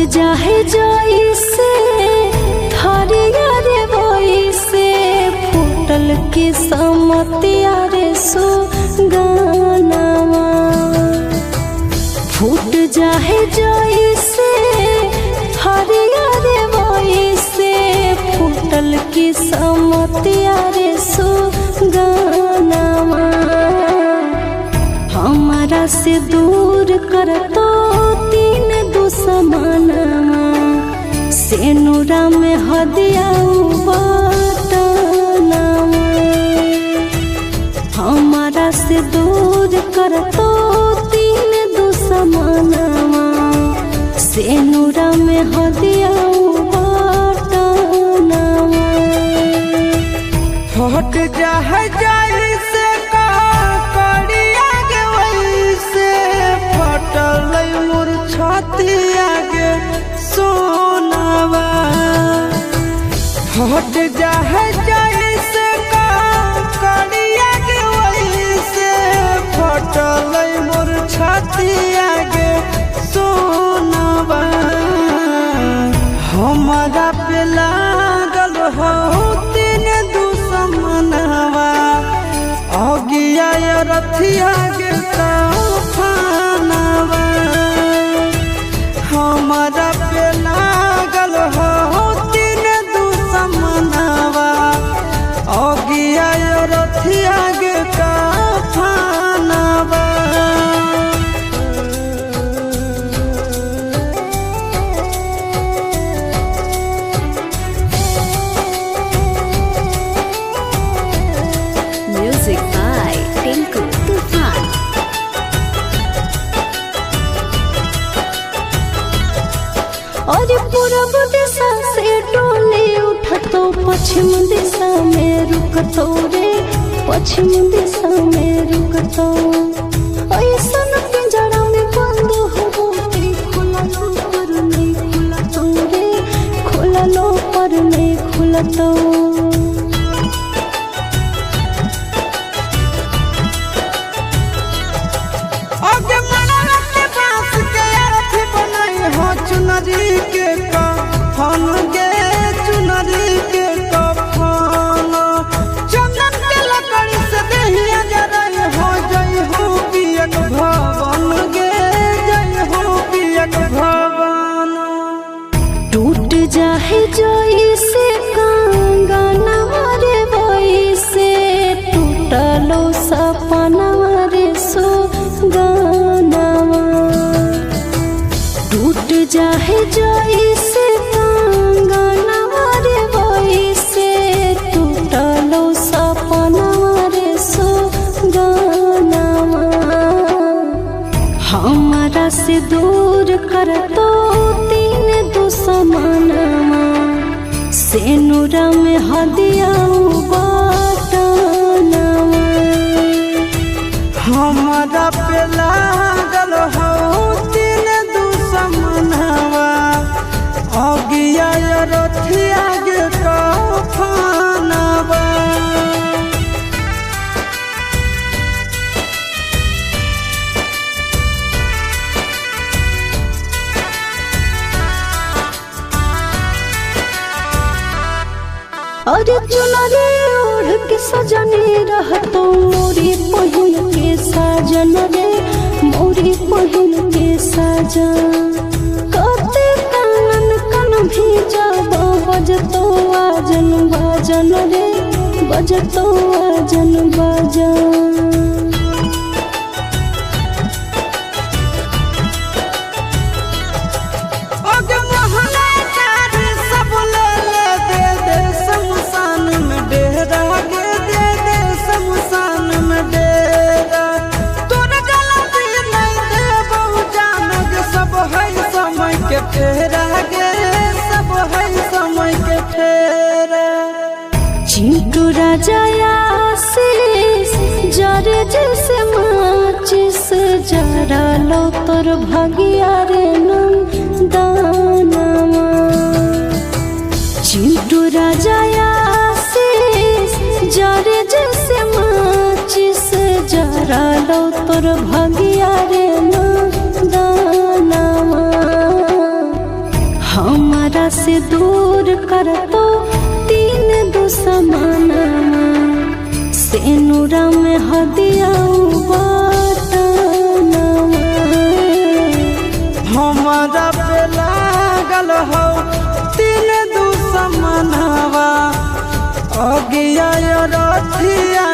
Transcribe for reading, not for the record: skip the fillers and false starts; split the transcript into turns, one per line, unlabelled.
जाहे जइसे थरिया रे वइसे फूटल के समतिया रे सुगनावा। फूट जाहे जइसे थरिया रे वइसे फूटल के समतिया रे सुगनावा। हमारा से दूर कर तो तीन दुश्मनवा सेनुरा में हदिया बटनवा। हमारा से दूर कर तो तीन दुश्मनवा सेनुरा में हदिया बटनवा।
फट जाए जइसे ककड़िया गे वइसे फटल मोर छतिया गे सोनावा। फट जाए जइसे ककड़िया गे वइसे फटल मोर छतिया गे सोनावा। हमारा पे लागल हो तीन दुश्मनवा अगिया रथिया गे तूफानवा। हमारा पे लागल हो तीन दुश्मनवा अगिया रथिया गे तूफानवा।
Music by Tinku Tufan। और पूरब दिशा से डोले उठतो पश्चिम दिशा में रुकतो रे पश्चिम दिशा में रुकतो। ऐसन पिंजरा में बंद हो के खुललो पर नहीं खुलतो रे खुललो पर नहीं खुलतो।
चुनरी के कफन गे चुनरी के कफन चंदन के लकड़ी से देहिया जरई हो जई हो पियक भवन गे जई हो पियक भवन।
टूट जाहे जइसे कंगनवा रे वइसे टूटलो सपनवा रे सुगनावा। टूट जाहे जइसे कंगनवा रे वइसे टूटलो सपनवा रे सुगनावा। हमारा से दूर कर तो तीन दुश्मनवा सेनुरा में हदिया बटनवा।
हमारा पे लागल हो तीन दुश्मनवा अगिया रथिया गे तूफानवा।
और चुनरी ओढ़ के सजने रहतो मोरी पहिन के साजन रे मोरी पहिन के साजन। कते कानन कन भी जब बजतो आजन बाजन रे बजतो आजन बाजन। चिंटू राजा आशीष जरे जैसे माचिस जरा लो तोर भगिया रे नंदनवा। चिंटू राजा आशीष जरे जैसे माचिस जरा लो तोर भगिया रे नंदनवा। हमारा से दूर कर तो तीन दुश्मना से नूरा में हदिया
हमारा पे लागल हो तीन दुश्मनवा अगिया रथिया